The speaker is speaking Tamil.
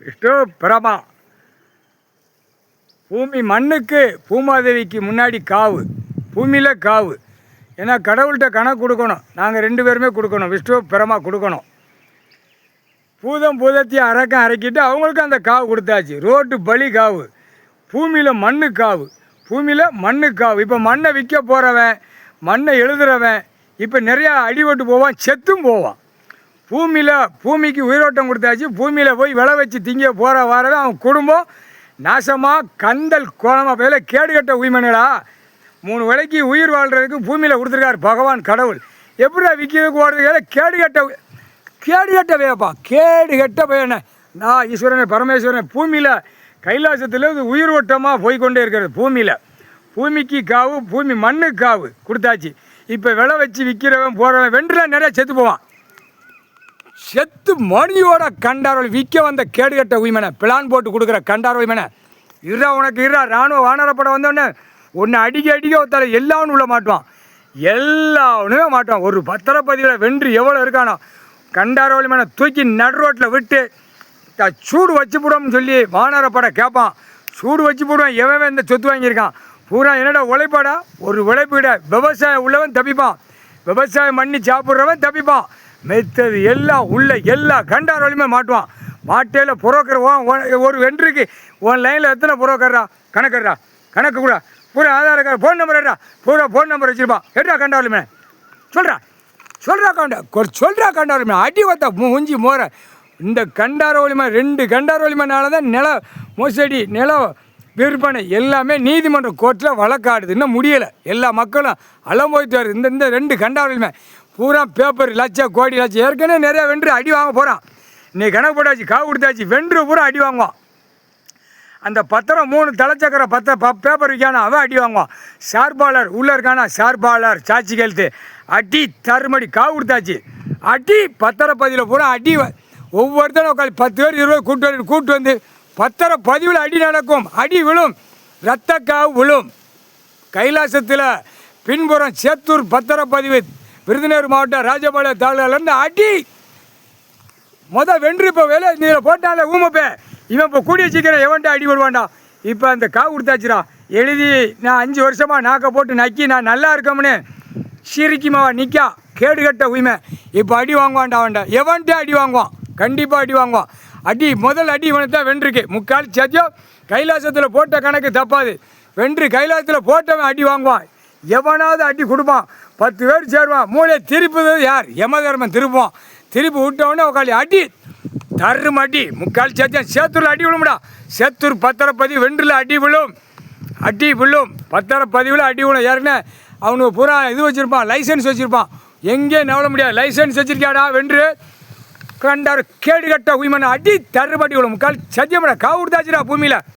விஷ்ணு பிரமா. பூமி மண்ணுக்கு பூமாதேவிக்கு முன்னாடி காவு, பூமியில் காவு. ஏன்னா கடவுள்கிட்ட கணக்கு கொடுக்கணும், நாங்கள் 2 பேருமே கொடுக்கணும், விஷ்ணு பிரமா கொடுக்கணும். பூதம் பூதத்தையும் அரைக்கிட்டு அவங்களுக்கும் அந்த காவு கொடுத்தாச்சு. ரோட்டு பலி காவு, பூமியில் மண்ணு காவு, பூமியில் மண்ணு காவு. இப்போ மண்ணை விற்க போகிறவன், மண்ணை எழுதுறவன் இப்போ நிறையா அடிபட்டு போவான், செத்தும் போவான். பூமிக்கு உயிரோட்டம் கொடுத்தாச்சு. பூமியில் போய் விளை வச்சு திங்க போகிற வாரவன் அவன் குடும்பம் நாசமாக கந்தல் கோலமாக போயில. கேடுகட்ட உயிமனடா, 3 வேளைக்கு உயிர் வாழ்கிறதுக்கு பூமியில் கொடுத்துருக்காரு பகவான் கடவுள். எப்படிடா விற்கிறதுக்கு ஓடுறதுக்காக கேடுகட்ட வேப்பா, கேடுகட்ட பையனை. நான் ஈஸ்வரனை பரமேஸ்வரனை பூமியில் கைலாசத்தில் உயிர் ஓட்டமாக போய்கொண்டே இருக்கிறது. பூமிக்கு காவு, பூமி மண்ணுக்கு காவு கொடுத்தாச்சு. இப்போ விளை வச்சு விற்கிறவன் போகிறவன் வென்றுலாம் நிறையா செத்து போவான். செத்து மணியோட கண்டாரோல் விற்க வந்த கேடுகட்ட உயிமனை, பிளான் போட்டு கொடுக்குற கண்டார் உயிமனை. உனக்கு இராணுவ வானரப்படம் வந்தோடனே ஒன்று அடிக்க ஒத்தால எல்லாவனும் உள்ள மாட்டுவான், எல்லாவனுமே மாட்டுவான். ஒரு பத்திரப்பதிவில் வென்று எவ்வளோ இருக்கானோ கண்டார் உயிமனை தூக்கி நடு ரோட்டில் விட்டு சூடு வச்சு போடுவோம்னு சொல்லி வானரப்படம் கேட்பான். சூடு வச்சு போடுவான். எவன் இந்த சொத்து வாங்கியிருக்கான் பூரா என்னடா உழைப்பாடா, ஒரு உழைப்பிட. விவசாயம் உள்ளவன் தப்பிப்பான், விவசாயம் பண்ணி சாப்பிட்றவன் தப்பிப்பான். மெத்தது எல்லாம் உள்ள எல்லா கண்டார் வழியுமே மாட்டுவான். மாட்டையில் புரோக்கர் ஒரு வென்றுக்கு உன் லைனில் எத்தனை புரோக்கர்ரா கணக்கு கூட பூரா ஆதார் கார்டு ஃபோன் நம்பர் பூரா ஃபோன் நம்பர் வச்சுருப்பான். எட்ரா கண்டார் வலிமை சொல்கிறா கண்டார் வலிமை அடி வத்தா மூஞ்சி மோற. இந்த கண்டார் வலிமை 2 கண்டார் வலிமைனால தான் நில மோசடி, நில விற்பனை எல்லாமே நீதிமன்ற கோர்ட்டில் வழக்காடுது. இன்னும் முடியலை. எல்லா மக்களும் அலம் போயிட்டு வருது. இந்த 2 கண்டார் வலிமை பூரா பேப்பர் லட்சம் கோடி லட்சம். ஏற்கனவே நிறையா வென்று அடி வாங்க போகிறான். இன்னைக்கு கணக்கு போட்டாச்சு, காவு கொடுத்தாச்சு. வென்று பூரா அடி வாங்குவான். அந்த பத்திரம் 3 தலைச்சக்கர பேப்பர் விற்கானா அவன் அடி வாங்குவான். சார்பாளர் உள்ளே இருக்கானா, சார்பாளர் சாட்சி கழுத்து அடி தருமடி. காவு கொடுத்தாச்சு, அடி பத்திரப்பதிவில் பூரா அடி. ஒவ்வொருத்தரும் 10 பேர் 20 பேர் கூட்டு வந்து பத்திரப்பதிவில் அடி நடக்கும். அடி விழும், இரத்த காவு விழும். கைலாசத்தில் பின்புறம் சேத்தூர் பத்திரப்பதிவு விருதுநகர் மாவட்டம் ராஜபாளையம் தாலுகாலேருந்து அடி வென்று. இப்போ வேலை இதில் போட்டாலே ஊமப்பே இவன் இப்போ கூடிய சீக்கிரம் எவன்ட்டா அடி விடுவான்டா. இப்போ அந்த காவு கொடுத்தாச்சுரா எழுதி. நான் 5 வருஷமாக நாக்கை போட்டு நக்கி நான் நல்லா இருக்கமுன்னு சிரிக்குமாவா நிற்கா கேடுகட்ட உரிமை. இப்போ அடி வாங்குவான்டா அவன்டா. எவன்ட்டே அடி வாங்குவான், கண்டிப்பாக அடி வாங்குவான். முதல் அடி இவனுக்கு தான் வென்றுருக்கு. முக்கால் சத்தியம் கைலாசத்தில் போட்ட கணக்கு தப்பாது. வென்று கைலாசத்தில் போட்டவன் அடி வாங்குவான். எவனாவது அடி கொடுப்பான். 10 பேர் சேருவான். மூளை திருப்புது யார்? யமதர்மன் திருப்புவான். திருப்பி விட்டவொடனே உக்காளி அடி தரும் அடி. முக்கால் சத்தியம் சேத்தூரில் அடி விழும்டா. சேத்தூர் பத்திரப்பதிவு வென்றில் அடி விழும். பத்திரப்பதிவில் அடி விழும். யாருன்னா அவனுக்கு பூரா இது வச்சுருப்பான், லைசன்ஸ் வச்சுருப்பான். எங்கேயும் நவள முடியாது. லைசன்ஸ் வச்சுருக்கியாடா வென்று கண்டார் கேடுகட்ட உயிமனை அடி தருமடி விழும். முக்கால் சத்தியம்டா. காவு கொடுத்தாச்சுடா பூமியில்.